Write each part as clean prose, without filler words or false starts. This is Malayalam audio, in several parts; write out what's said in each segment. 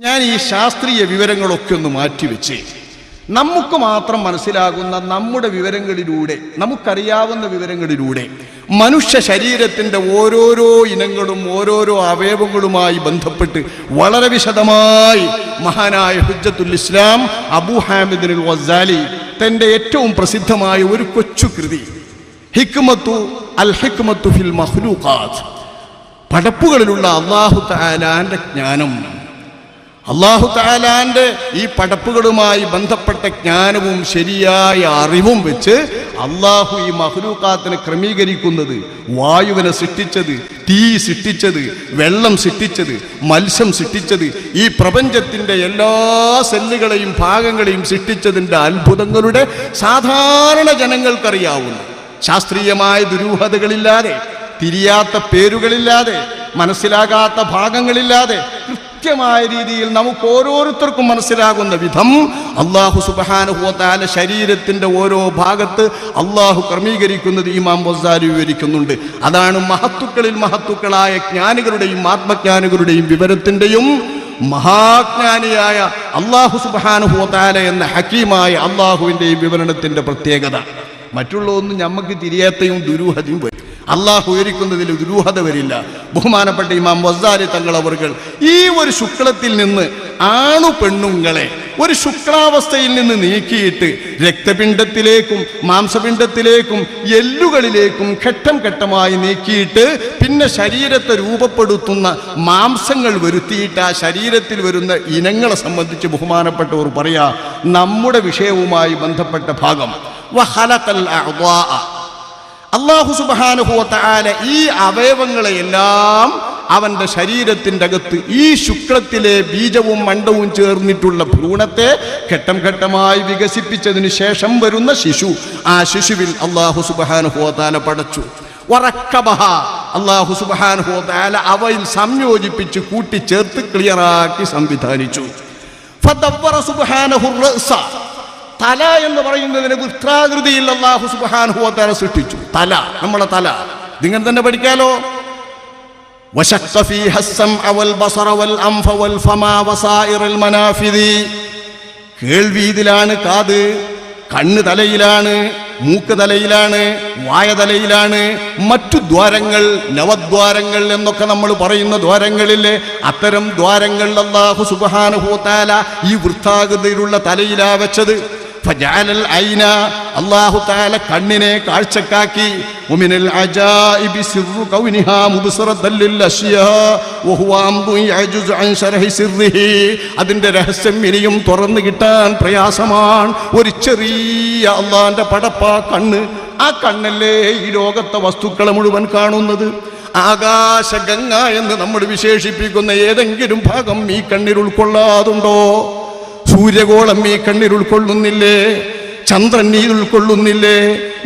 ഞാൻ ഈ ശാസ്ത്രീയ വിവരങ്ങളൊക്കെ ഒന്ന് മാറ്റിവെച്ച് നമുക്ക് മാത്രം മനസ്സിലാകുന്ന നമ്മുടെ വിവരങ്ങളിലൂടെ, നമുക്കറിയാവുന്ന വിവരങ്ങളിലൂടെ മനുഷ്യ ശരീരത്തിൻ്റെ ഓരോരോ ഇനങ്ങളും ഓരോരോ അവയവങ്ങളുമായി ബന്ധപ്പെട്ട് വളരെ വിശദമായി മഹാനായ ഹുജ്ജത്തുൽ ഇസ്ലാം അബൂ ഹാമിദ് അൽ ഗസാലി തൻ്റെ ഏറ്റവും പ്രസിദ്ധമായ ഒരു കൊച്ചു കൃതി അൽ ഹിക്മത്തു ഫിൽ മഖ്ലൂഖാത്ത്, പടപ്പുകളിലുള്ള അല്ലാഹു തആലാന്റെ ജ്ഞാനം, അല്ലാഹു തആലാന്റെ ഈ പടപ്പുകളുമായി ബന്ധപ്പെട്ട ജ്ഞാനവും ശരിയായ അറിവും വെച്ച് അല്ലാഹു ഈ മഖ്ലൂഖാത്തിനെ ക്രമീകരിക്കുന്നത്, വായുവിനെ സൃഷ്ടിച്ചത്, തീ സൃഷ്ടിച്ചത്, വെള്ളം സൃഷ്ടിച്ചത്, മത്സ്യം സൃഷ്ടിച്ചത്, ഈ പ്രപഞ്ചത്തിന്റെ എല്ലാ സെല്ലുകളെയും ഭാഗങ്ങളെയും സൃഷ്ടിച്ചതിൻ്റെ അത്ഭുതങ്ങളുടെ സാധാരണ ജനങ്ങൾക്കറിയാവുന്ന, ശാസ്ത്രീയമായ ദുരൂഹതകളില്ലാതെ, തിരിയാത്ത പേരുകളില്ലാതെ, മനസ്സിലാകാത്ത ഭാഗങ്ങളില്ലാതെ കൃത്യമായ രീതിയിൽ നമുക്ക് ഓരോരുത്തർക്കും മനസ്സിലാകുന്ന വിധം അല്ലാഹു സുബ്ഹാനഹു വ തആല ശരീരത്തിന്റെ ഓരോ ഭാഗത്ത് അല്ലാഹു ക്രമീകരിക്കുന്നത് ഇമാം ഗസാലി വിവരിക്കുന്നുണ്ട്. അതാണ് മഹത്തുക്കളിൽ മഹത്തുക്കളായ ജ്ഞാനികളുടെയും ആത്മജ്ഞാനികളുടെയും വിവരത്തിന്റെയും മഹാജ്ഞാനിയായ അല്ലാഹു സുബ്ഹാനഹു വ തആല എന്ന ഹക്കീമായ അല്ലാഹുവിൻ്റെയും വിവരണത്തിന്റെ പ്രത്യേകത. മറ്റുള്ളതൊന്നും നമുക്ക് തിരിയാത്തയും ദുരൂഹതയും വരും. അള്ളാഹു വിവരിക്കുന്നതിൽ ദുരൂഹത വരില്ല. ബഹുമാനപ്പെട്ട ഇമാം ഗസാലി തങ്ങൾ അവർകൾ ഈ ഒരു ശുക്ലത്തിൽ നിന്ന് ആണു പെണ്ണുങ്ങളെ ഒരു ശുക്ലാവസ്ഥയിൽ നിന്ന് നീക്കിയിട്ട് രക്തപിണ്ഡത്തിലേക്കും മാംസപിണ്ഡത്തിലേക്കും എല്ലുകളിലേക്കും ഘട്ടം ഘട്ടമായി നീക്കിയിട്ട് പിന്നെ ശരീരത്തെ രൂപപ്പെടുത്തുന്ന മാംസങ്ങൾ വരുത്തിയിട്ട് ആ ശരീരത്തിൽ വരുന്ന ഇനങ്ങളെ സംബന്ധിച്ച് ബഹുമാനപ്പെട്ടവർ പറയാ, നമ്മുടെ വിഷയവുമായി ബന്ധപ്പെട്ട ഭാഗം അല്ലാഹു സുബ്ഹാനഹു വ തആല ഈ അവയവങ്ങളെയെല്ലാം അവന്റെ ശരീരത്തിൻ്റെ അകത്ത് ഈ ശുക്ലത്തിലെ ബീജവും മണ്ഡവും ചേർന്നിട്ടുള്ള ഭ്രൂണത്തെ ഘട്ടം ഘട്ടമായി വികസിപ്പിച്ചതിന് ശേഷം വരുന്ന ശിശു, ആ ശിശുവിൽ അല്ലാഹു സുബ്ഹാനഹു വ തആല പടച്ചു. വറക്കബഹ, അല്ലാഹു സുബ്ഹാനഹു വ തആല അവയിൽ സംയോജിപ്പിച്ച് കൂട്ടിച്ചേർത്ത് ക്ലിയറാക്കി സംവിധാനിച്ചു. ഫദവ്വറ സുബ്ഹാനഹു റഅസ, തല എന്ന് പറയുന്നതിന് വൃത്താകൃതിയിൽ അല്ലാഹു സുബ്ഹാനഹു വ തആല സൃഷ്ടിച്ചു. തല, നമ്മുടെ തല നിങ്ങൾ തന്നെ പഠിക്കാലോ. വശഖ ഫീഹ അസ്സംഅ വൽ ബസറ വൽ അൻഫ വൽ ഫമ വസായിറൽ മനാഫിദി, കേൾവി ഇതിലാണ്, കാത്, കണ്ണ് തലയിലാണ്, മൂക്ക് തലയിലാണ്, വായ തലയിലാണ്, മറ്റു ദ്വാരങ്ങൾ, നവദ്വാരങ്ങൾ എന്നൊക്കെ നമ്മൾ പറയുന്ന ദ്വാരങ്ങളിലെ അത്തരം ദ്വാരങ്ങൾ അല്ലാഹു സുബ്ഹാനഹു വ തആല ഈ വൃത്താകൃതിയിലുള്ള തലയിലാ വെച്ചത്. ഫജഅലൽ ഐന, അല്ലാഹു തആല കണ്ണിനെ കാഴ്ചക്കാക്കി. വമിനൽ അജായിബി സിർറു കൗനിഹാ മുബ്സറത്തൻ ലിൽ അശ്യാ വഹുവ അംറുൻ യഅജുസു അൻ ശർഹി സിർരിഹി, അതിന്റെ രഹസ്യം ഇനിയും തുറന്നു കിട്ടാൻ പ്രയാസമാണ്. ഒരു ചെറിയ അല്ലാഹുവിന്റെ പടപ്പാ കണ്ണ്. ആ കണ്ണല്ലേ ഈ ലോകത്തെ വസ്തുക്കളെ മുഴുവൻ കാണുന്നത്. ആകാശഗംഗ എന്ന് നമ്മൾ വിശേഷിപ്പിക്കുന്ന ഏതെങ്കിലും ഭാഗം ഈ കണ്ണിൽ ഉൾക്കൊള്ളാതുണ്ടോ? സൂര്യഗോളം ഈ കണ്ണിൽ ഉൾക്കൊള്ളുന്നില്ലേ? ചന്ദ്രൻ ഈ ഉൾക്കൊള്ളുന്നില്ലേ?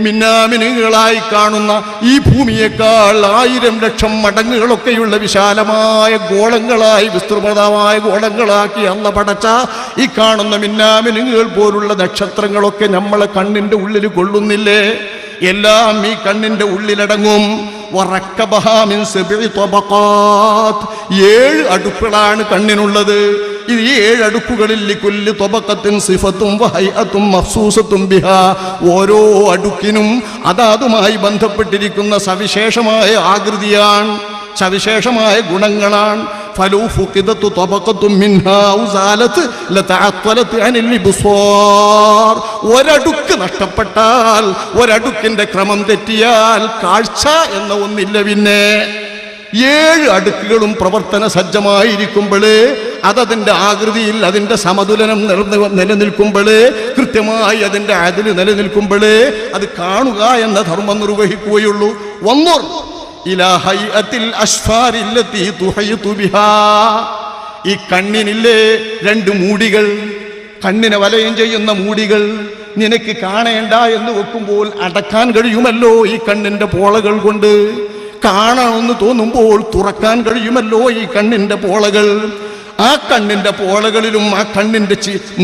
മിന്നാമിനുകളായി കാണുന്ന ഈ ഭൂമിയേക്കാൾ 1000 ലക്ഷം മടങ്ങുകളൊക്കെയുള്ള വിശാലമായ ഗോളങ്ങളായി, വിസ്തൃതമായ ഗോളങ്ങളാക്കി അല്ല പടച്ച ഈ കാണുന്ന മിന്നാമിനുകൾ പോലുള്ള നക്ഷത്രങ്ങളൊക്കെ നമ്മളെ കണ്ണിന്റെ ഉള്ളിൽ കൊള്ളുന്നില്ലേ? എല്ലാം ഈ കണ്ണിന്റെ ഉള്ളിലടങ്ങും. 7 അടുക്കുകളാണ് കണ്ണിനുള്ളത്. ഈ 7 അടുക്കുകളിൽ ലികുല്ലി ത്വബഖത്തിൻ സിഫത്തും വഹൈഅത്തും മഖ്സൂസത്തും ബിഹാ, ഓരോ അടുക്കിനും അതാതുമായി ബന്ധപ്പെട്ടിരിക്കുന്ന സവിശേഷമായ ആകൃതിയാണ്, സവിശേഷമായ ഗുണങ്ങളാണ്. ഫലൂ ഫുഖിദത്തു ത്വബഖത്തും മിൻഹാ ഉസാലത്ത് ലതഅത്തലത്ത് അനിൽ ഇബ്സാർ, ഒരടുക്ക് നഷ്ടപ്പെട്ടാൽ, ഒരടുക്കിന്റെ ക്രമം തെറ്റിയാൽ കാഴ്ച എന്ന ഒന്നില്ല. പിന്നെ 7 അടുക്കുകളും പ്രവർത്തന സജ്ജമായിരിക്കുമ്പോഴേ, അതതിൻ്റെ ആകൃതിയിൽ അതിൻ്റെ സമതുലനം നിലനിൽക്കുമ്പോഴേ, കൃത്യമായി അതിൻ്റെ അതില് നിലനിൽക്കുമ്പോഴേ അത് കാണുക എന്ന ധർമ്മം നിർവഹിക്കുകയുള്ളൂ. വന്നുർ ഇലാ ഹൈഅത്തിൽ അശ്ഫാരില്ലതി തുഹൈതു ബിഹാ, ഈ കണ്ണിനില്ലേ 2 മൂടികൾ, കണ്ണിനെ വലയം ചെയ്യുന്ന മൂടികൾ. നിനക്ക് കാണേണ്ട എന്ന് വെക്കുമ്പോൾ അടക്കാൻ കഴിയുമല്ലോ ഈ കണ്ണിന്റെ പോളകൾ കൊണ്ട്. കാണണമെന്ന് തോന്നുമ്പോൾ തുറക്കാൻ കഴിയുമല്ലോ ഈ കണ്ണിന്റെ പോളകൾ. ആ കണ്ണിന്റെ പോളകളിലും ആ കണ്ണിന്റെ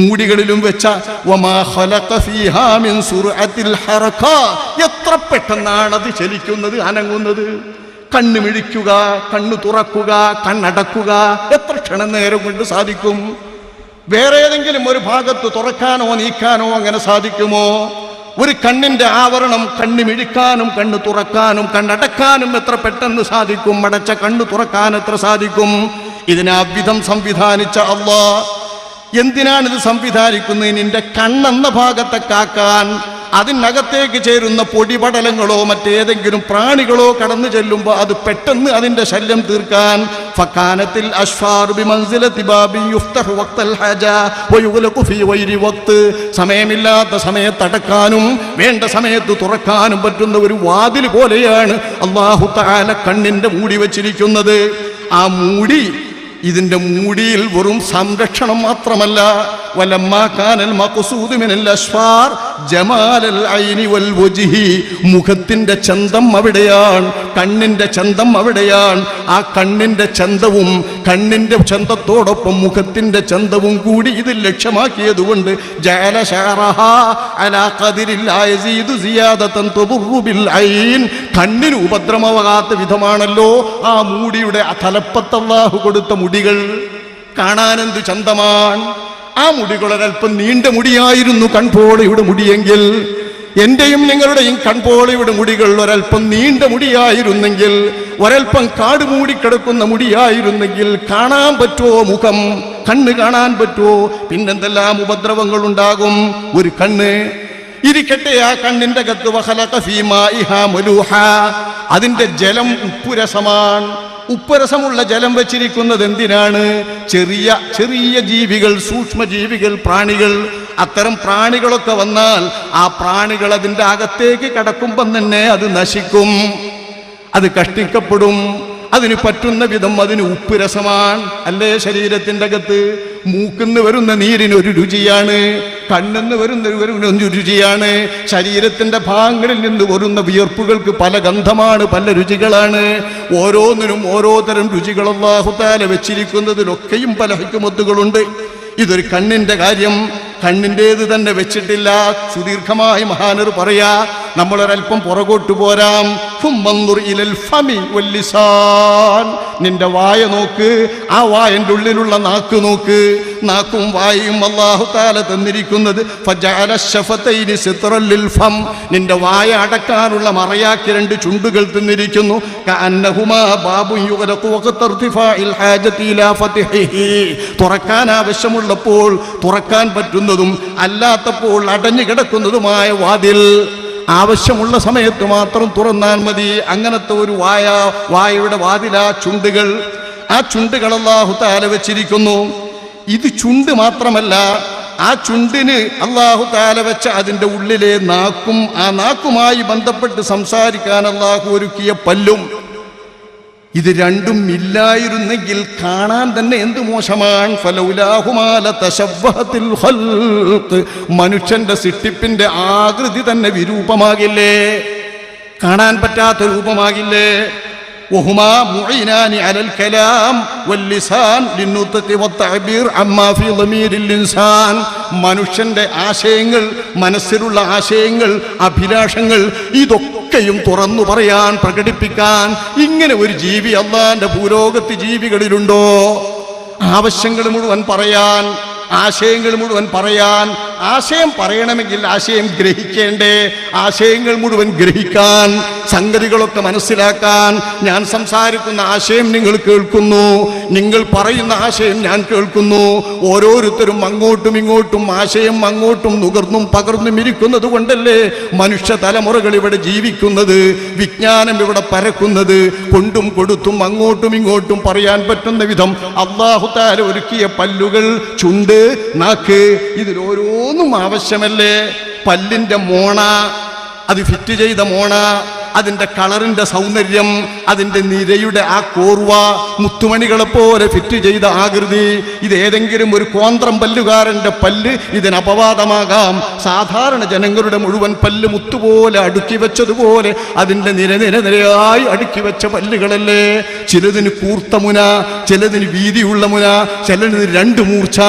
മൂടികളിലും വെച്ച വമാ ഖലഖ ഫീഹാ മിൻ സുർഅത്തിൽ ഹറക, എത്ര പെട്ടെന്നാണ് അത് ചലിക്കുന്നത്, അനങ്ങുന്നത്. കണ്ണ് മിഴിക്കുക, കണ്ണ് തുറക്കുക, കണ്ണടക്കുക എത്ര ക്ഷണനേരം കൊണ്ട് സാധിക്കും? വേറെ ഏതെങ്കിലും ഒരു ഭാഗത്ത് തുറക്കാനോ നീക്കാനോ അങ്ങനെ സാധിക്കുമോ? ഒരു കണ്ണിന്റെ ആവരണം കണ്ണ് മിഴിക്കാനും കണ്ണ് തുറക്കാനും കണ്ണടക്കാനും എത്ര പെട്ടെന്ന് സാധിക്കും? അടച്ച കണ്ണ് തുറക്കാൻ എത്ര സാധിക്കും? ഇതിനാവിധം സംവിധാനിച്ച അല്ലാഹ് എന്തിനാണിത് സംവിധാനിക്കുന്നത്? നിന്റെ കണ്ണെന്ന ഭാഗത്തെ കാക്കാൻ. അതിനകത്തേക്ക് ചേരുന്ന പൊടിപടലങ്ങളോ മറ്റേതെങ്കിലും പ്രാണികളോ കടന്നു ചെല്ലുമ്പോൾ അത് പെട്ടെന്ന് അതിന്റെ ശല്യം തീർക്കാൻ. ഫക്കാനത്തിൽ അശ്ഫാർ ബിമൻസിലതി ബാബി യുഫ്തഹു വഖ്തൽ ഹജ വയുഗ്ലഖു ഫീ ഗൈരി വഖ്ത്. സമയമില്ലാത്ത സമയത്ത് അടക്കാനും വേണ്ട സമയത്ത് തുറക്കാനും പറ്റുന്ന ഒരു വാതിൽ പോലെയാണ് അല്ലാഹു തആല കണ്ണിന്റെ മൂടി വെച്ചിരിക്കുന്നത്. ആ മൂടി, ഇതിന്റെ മൂടിയിൽ വെറും സംരക്ഷണം മാത്രമല്ല, വലമ്മാ കാനൽ മഖ്സൂദ് മിനൽ അശ്ഫാർ ജമാലൽ ഐനി വൽ വജ്ഹി, മുഖത്തിന്റെ ചന്തം അവിടെയാണ്, കണ്ണിന്റെ ചന്തം അവിടെയാണ്. ആ കണ്ണിന്റെ ചന്തവും കണ്ണിന്റെ ചന്തത്തോടൊപ്പം മുഖത്തിന്റെ ചന്തവും കൂടി ഇതിൽ ലക്ഷ്യമാക്കിയതുകൊണ്ട് ജഅല ശഅറഹാ അലാ ഖദരിൽ ലാ യസീദു സിയാദതൻ തുദുറു ബിൽ ഐൻ, കണ്ണിന് ഉപദ്രവമാകാത്ത വിധമാണല്ലോ ആ മൂടിയുടെ തലപ്പത്ത് അല്ലാഹു കൊടുത്ത മുടികൾ. കാണാനെന്ത് ചന്തമാണ്! ആ മുടികൾ ഒരൽപ്പം നീണ്ട മുടിയായിരുന്നു കൺപോളയുടെ മുടിയെങ്കിൽ, എന്റെയും നിങ്ങളുടെയും കൺപോളയുടെ മുടികൾ ഒരൽപ്പം നീണ്ട മുടിയായിരുന്നെങ്കിൽ, ഒരൽപ്പം കാട് മൂടിക്കിടക്കുന്ന മുടിയായിരുന്നെങ്കിൽ കാണാൻ പറ്റുമോ മുഖം? കണ്ണ് കാണാൻ പറ്റുമോ? പിന്നെന്തെല്ലാം ഉപദ്രവങ്ങൾ ഉണ്ടാകും ഒരു കണ്ണ്. ഇരിക്കട്ടെ, ആ കണ്ണിന്റെ അകത്ത് വഖലഖ ഫീ മാഇഹാ മലൂഹാ, അതിന്റെ ജലം ഉപ്പുരസമാണ്. ഉപ്പരസമുള്ള ജലം വെച്ചിരിക്കുന്നത് എന്തിനാണ്? ചെറിയ ചെറിയ ജീവികൾ, സൂക്ഷ്മജീവികൾ, പ്രാണികൾ, അത്തരം പ്രാണികളൊക്കെ വന്നാൽ ആ പ്രാണികൾ അതിൻ്റെ അകത്തേക്ക് കടക്കുമ്പം തന്നെ അത് നശിക്കും, അത് കഷ്ടിക്കപ്പെടും. അതിന് പറ്റുന്ന വിധം അതിന് ഉപ്പുരസമാണ് അല്ലേ? ശരീരത്തിൻ്റെ അകത്ത് മൂക്കിന്ന് വരുന്ന നീരിന് ഒരു രുചിയാണ്, കണ്ണിന്ന് വരുന്ന രുചിയാണ്, ശരീരത്തിന്റെ ഭാഗങ്ങളിൽ നിന്ന് വരുന്ന വിയർപ്പുകൾക്ക് പല ഗന്ധമാണ്, പല രുചികളാണ്. ഓരോന്നിനും ഓരോ തരം രുചികൾ അല്ലാഹു തആല വെച്ചിരിക്കുന്നതിലൊക്കെയും പല ഹിക്മത്തുകളുണ്ട്. ഇതൊരു കണ്ണിന്റെ കാര്യം, കണ്ണിൻ്റേത് തന്നെ വെച്ചിട്ടില്ല. സുദീർഘമായി മഹാനർ പറയാ, നമ്മളൊരൽപ്പം പുറകോട്ട് പോരാം. നിന്റെ വായ നോക്ക്, ആ വായന്റെ ഉള്ളിലുള്ള നാക്ക് നോക്ക്. നാക്കും വായും അല്ലാഹു തആല തന്നിരിക്കുന്നത് നിന്റെ വായ അടക്കാനുള്ള മറയാക്കി രണ്ട് ചുണ്ടുകൾ തന്നിരിക്കുന്നു. തുറക്കാൻ ആവശ്യമുള്ളപ്പോൾ തുറക്കാൻ പറ്റുന്നതും അല്ലാത്തപ്പോൾ അടഞ്ഞു കിടക്കുന്നതുമായ വാതിൽ. ആവശ്യമുള്ള സമയത്ത് മാത്രം തുറന്നാൽ മതി. അങ്ങനത്തെ ഒരു വായയുടെ വാതിലാ ചുണ്ടുകൾ. ആ ചുണ്ടുകൾ അല്ലാഹു തആല വെച്ചിരിക്കുന്നു. ഇത് ചുണ്ട് മാത്രമല്ല, ആ ചുണ്ടിന് അല്ലാഹു തആല വെച്ച അതിൻ്റെ ഉള്ളിലെ നാക്കും, ആ നാക്കുമായി ബന്ധപ്പെട്ട് സംസാരിക്കാൻ അല്ലാഹു ഒരുക്കിയ പല്ലും. ഇത് രണ്ടും ഇല്ലായിരുന്നെങ്കിൽ കാണാൻ തന്നെ എന്ത് മോശമാണ്. മനുഷ്യന്റെ സൃഷ്ടിപ്പിന്റെ ആകൃതി തന്നെ വിരൂപമാകില്ലേ? കാണാൻ പറ്റാത്ത രൂപമാകില്ലേ? وهما معينان على الكلام واللسان للنطق والتعبير عما في ضمير الإنسان. മനുഷ്യന്റെ ആശയങ്ങൾ, മനസ്സിലുള്ള ആശയങ്ങൾ, അഭിലാഷങ്ങൾ, ഇതൊക്കെയും തുറന്നു പറയാൻ, പ്രകടിപ്പിക്കാൻ ഇങ്ങനെ ഒരു ജീവി അല്ലാഹുവിന്റെ ഭൂലോകത്ത് ജീവികളിലുണ്ടോ? ആവശ്യങ്ങൾ മുഴുവൻ പറയാൻ, ആശയങ്ങൾ മുഴുവൻ പറയാൻ. ആശയം പറയണമെങ്കിൽ ആശയം ഗ്രഹിക്കേണ്ടേ? ആശയങ്ങൾ മുഴുവൻ ഗ്രഹിക്കാൻ, സംഗതികളൊക്കെ മനസ്സിലാക്കാൻ. ഞാൻ സംസാരിക്കുന്ന ആശയം നിങ്ങൾ കേൾക്കുന്നു, നിങ്ങൾ പറയുന്ന ആശയം ഞാൻ കേൾക്കുന്നു. ഓരോരുത്തരും അങ്ങോട്ടും ഇങ്ങോട്ടും ആശയം അങ്ങോട്ടും നുകർന്നും പകർന്നും ഇരിക്കുന്നത് കൊണ്ടല്ലേ മനുഷ്യ തലമുറകൾ ഇവിടെ ജീവിക്കുന്നത്, വിജ്ഞാനം ഇവിടെ പരക്കുന്നത്. കൊണ്ടും കൊടുത്തും അങ്ങോട്ടും ഇങ്ങോട്ടും പറയാൻ പറ്റുന്ന വിധം അല്ലാഹു തആല ഒരുക്കിയ പല്ലുകൾ, ചുണ്ട്, നാക്ക്, ഇതിലോരോന്നും ആവശ്യമല്ലേ? പല്ലിന്റെ മോണ, അത് ഫിറ്റ് ചെയ്ത മോണ, അതിൻ്റെ കളറിൻ്റെ സൗന്ദര്യം, അതിൻ്റെ നിരയുടെ ആ കോർവ, മുത്തുമണികളെ പോലെ ഫിറ്റ് ചെയ്ത ആകൃതി, ഇതേതെങ്കിലും ഒരു കോന്ത്രം പല്ലുകാരൻ്റെ പല്ല് ഇതിന് അപവാദമാകാം. സാധാരണ ജനങ്ങളുടെ മുഴുവൻ പല്ല് മുത്തുപോലെ അടുക്കി വെച്ചതുപോലെ അതിൻ്റെ നിരയായി അടുക്കി വെച്ച പല്ലുകളല്ലേ? ചിലതിന് കൂർത്ത മുന, ചിലതിന് വീതിയുള്ള മുന, ചിലതിന് രണ്ട് മൂർച്ച,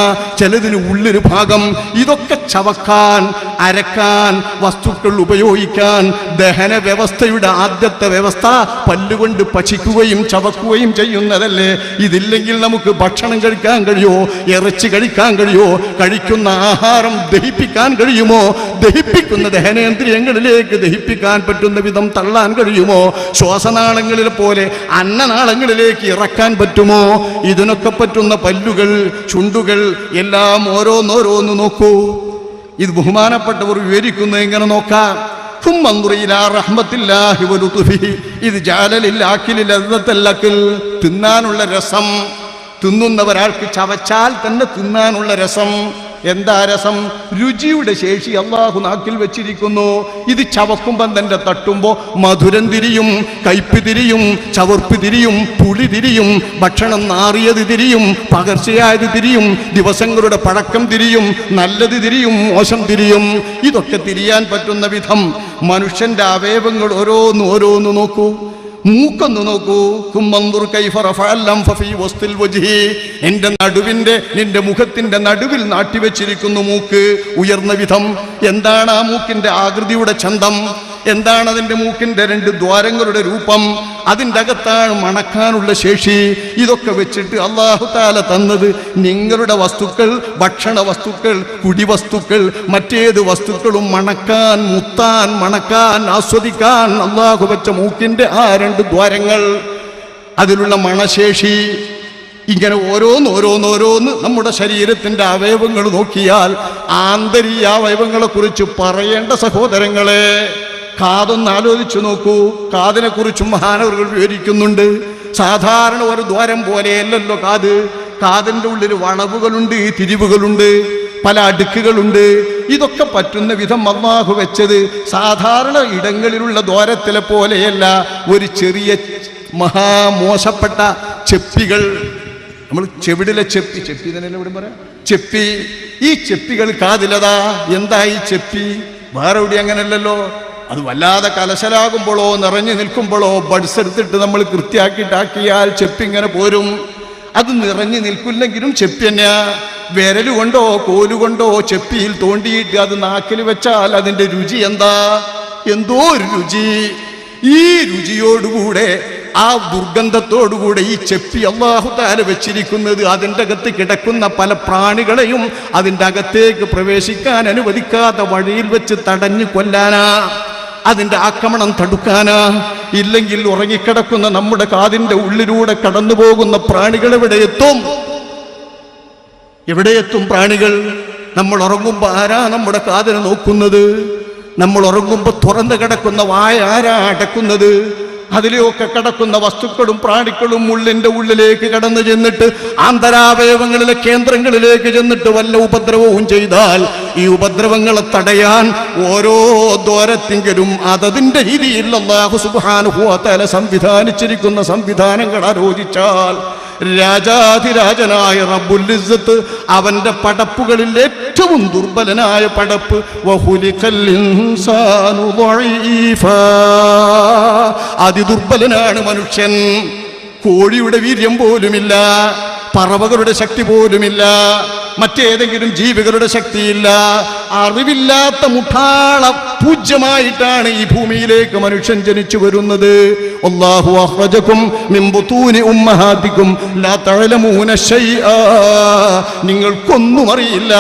ചിലതിന് ഉള്ളൊരു ഭാഗം. ഇതൊക്കെ ചവക്കാൻ അരക്കാൻ, വസ്തുക്കൾ ഉപയോഗിക്കാൻ. ദഹന വ്യവസ്ഥയുടെ ആദ്യത്തെ വ്യവസ്ഥ പല്ലുകൊണ്ട് പചിക്കുകയും ചവക്കുകയും ചെയ്യുന്നതല്ലേ? ഇതില്ലെങ്കിൽ നമുക്ക് ഭക്ഷണം കഴിക്കാൻ കഴിയുമോ? ഇറച്ചി കഴിക്കാൻ കഴിയുമോ? കഴിക്കുന്ന ആഹാരം ദഹിപ്പിക്കാൻ കഴിയുമോ? ദഹിപ്പിക്കുന്ന ദഹനേന്ദ്രിയങ്ങളിലേക്ക് ദഹിപ്പിക്കാൻ പറ്റുന്ന വിധം തള്ളാൻ കഴിയുമോ? ശ്വാസനാളങ്ങളിൽ പോലെ അന്നനാളങ്ങളിലേക്ക് ഇറക്കാൻ പറ്റുമോ? ഇതിനൊക്കെ പറ്റുന്ന പല്ലുകൾ, ചുണ്ടുകൾ എല്ലാം ഓരോന്നോരോന്ന് നോക്കൂ. ഇത് ബഹുമാനപ്പെട്ടവർ വിവരിക്കുന്നത് എങ്ങനെ നോക്കാം. തിന്നാനുള്ള രസം, തിന്നുന്ന ഒരാൾക്ക് ചവച്ചാൽ തന്നെ തിന്നാനുള്ള രസം. എന്താ രസം? രുചിയുടെ ശേഷി അള്ളാഹു നാക്കിൽ വെച്ചിരിക്കുന്നു. ഇത് ചവക്കുമ്പം തന്നെ തട്ടുമ്പോൾ മധുരം തിരിയും, കയ്പ് തിരിയും, ചവർപ്പ് തിരിയും, പുളി തിരിയും, ഭക്ഷണം നാറിയത് തിരിയും, പകർച്ചയായത് തിരിയും, ദിവസങ്ങളുടെ പഴക്കം തിരിയും, നല്ലത് തിരിയും, മോശം തിരിയും. ഇതൊക്കെ തിരിയാൻ പറ്റുന്ന വിധം മനുഷ്യന്റെ അവയവങ്ങൾ ഓരോന്ന് നോക്കൂ. മൂക്കൊന്ന് നോക്കൂ. എന്റെ നടുവിന്റെ, നിന്റെ മുഖത്തിന്റെ നടുവിൽ നാട്ടിവെച്ചിരിക്കുന്നു മൂക്ക്, ഉയർന്ന വിധം. എന്താണ് ആ മൂക്കിന്റെ ആകൃതിയുടെ ചന്തം? എന്താണ് അതിന്റെ മൂക്കിന്റെ 2 ദ്വാരങ്ങളുടെ രൂപം? അതിൻ്റെ അകത്താണ് മണക്കാനുള്ള ശേഷി. ഇതൊക്കെ വെച്ചിട്ട് അല്ലാഹു തആല തന്നത് നിങ്ങളുടെ വസ്തുക്കൾ, ഭക്ഷണ വസ്തുക്കൾ, കുടിവസ്തുക്കൾ, മറ്റേത് വസ്തുക്കളും മണക്കാൻ, മുത്താൻ, മണക്കാൻ, ആസ്വദിക്കാൻ അല്ലാഹു വെച്ച മൂക്കിന്റെ ആ 2 ദ്വാരങ്ങൾ, അതിലുള്ള മണശേഷി. ഇങ്ങനെ ഓരോന്ന് നമ്മുടെ ശരീരത്തിന്റെ അവയവങ്ങൾ നോക്കിയാൽ ആന്തരിക അവയവങ്ങളെ കുറിച്ച് പറയേണ്ട സഹോദരങ്ങളെ. കാതൊന്ന് ആലോചിച്ചു നോക്കൂ. കാതിനെ കുറിച്ചും മഹാനവറുകൾ വിവരിക്കുന്നുണ്ട്. സാധാരണ ഒരു ദ്വാരം പോലെയല്ലല്ലോ കാത്. കാതിൻ്റെ ഉള്ളിൽ വളവുകളുണ്ട്, തിരിവുകളുണ്ട്, പല അടുക്കുകളുണ്ട്. ഇതൊക്കെ പറ്റുന്ന വിധം അല്ലാഹു വെച്ചത് സാധാരണ ഇടങ്ങളിലുള്ള ദ്വാരത്തിലെ പോലെയല്ല. ഒരു ചെറിയ മഹാമോശപ്പെട്ട ചെപ്പികൾ, നമ്മൾ ചെവിടിലെ ചെപ്പി തന്നെ ഇവിടെ പറയാം, ചെപ്പി. ഈ ചെപ്പികൾ കാതിലതാ. എന്താ ഈ ചെപ്പി? വേറെ എവിടെ അങ്ങനല്ലല്ലോ. അത് വല്ലാതെ കലശലാകുമ്പോഴോ നിറഞ്ഞു നിൽക്കുമ്പോഴോ ബഡ്സ് എടുത്തിട്ട് നമ്മൾ കൃത്യാക്കിയിട്ടാക്കിയാൽ ചെപ്പി ഇങ്ങനെ പോരും. അത് നിറഞ്ഞു നിൽക്കില്ലെങ്കിലും ചെപ്പി തന്നെയാ. വിരലുകൊണ്ടോ കോലുകൊണ്ടോ ചെപ്പിയിൽ തോണ്ടിയിട്ട് അത് നാക്കിൽ വെച്ചാൽ അതിൻ്റെ രുചി എന്താ? എന്തോ ഒരു രുചി. ഈ രുചിയോടുകൂടെ, ആ ദുർഗന്ധത്തോടുകൂടെ ഈ ചെപ്പി അല്ലാഹു തആല വെച്ചിരിക്കുന്നത് അതിൻ്റെ അകത്ത് കിടക്കുന്ന പല പ്രാണികളെയും അതിൻ്റെ അകത്തേക്ക് പ്രവേശിക്കാൻ അനുവദിക്കാത്ത വഴിയിൽ വെച്ച് തടഞ്ഞു കൊല്ലാനാ, അതിൻ്റെ ആക്രമണം തടുക്കാനാ. ഇല്ലെങ്കിൽ ഉറങ്ങിക്കിടക്കുന്ന നമ്മുടെ കാതിൻ്റെ ഉള്ളിലൂടെ കടന്നു പോകുന്ന പ്രാണികൾ എവിടെയെത്തും പ്രാണികൾ? നമ്മൾ ഉറങ്ങുമ്പോൾ ആരാ നമ്മുടെ കാതിനെ നോക്കുന്നത്? നമ്മൾ ഉറങ്ങുമ്പോൾ തുറന്നു കിടക്കുന്ന വായ ആരാ അടക്കുന്നത്? അതിലെയൊക്കെ കിടക്കുന്ന വസ്തുക്കളും പ്രാണികളും ഉള്ളിൻ്റെ ഉള്ളിലേക്ക് കടന്നു ചെന്നിട്ട് ആന്തരാവയവങ്ങളിലെ കേന്ദ്രങ്ങളിലേക്ക് ചെന്നിട്ട് വല്ല ഉപദ്രവവും ചെയ്താൽ ഈ ഉപദ്രവങ്ങളെ തടയാൻ ഓരോ ദ്വാരത്തിങ്കിലും അതതിൻ്റെ രീതിയിൽ അല്ലാഹു സുബ്ഹാനഹു വ തആല സംവിധാനിച്ചിരിക്കുന്ന സംവിധാനങ്ങൾ ആലോചിച്ചാൽ രാജാധിരാജനായ റബ്ബുൽ ഇസ്സത്ത് അവന്റെ പടപ്പുകളിൽ ഏറ്റവും ദുർബലനായ പടപ്പ് വഹുലിഖൽ ഇൻസാനു ദഈഫാ, അതിദുർബലനാണ് മനുഷ്യൻ. കോഴിയുടെ വീര്യം പോലുമില്ല, പറവകളുടെ ശക്തി പോലുമില്ല, മറ്റേതെങ്കിലും ജീവികളുടെ ശക്തിയില്ല. അറിവില്ലാത്ത മുഠാള പൂജ്യമായിട്ടാണ് ഈ ഭൂമിയിലേക്ക് മനുഷ്യൻ ജനിച്ചു വരുന്നത്. അല്ലാഹു അഖ്റജകും മിൻ ബുതൂനി ഉമ്മഹാതികും ലാ തഅലമൂന ശൈആ, നിങ്ങൾക്കൊന്നും അറിയില്ല.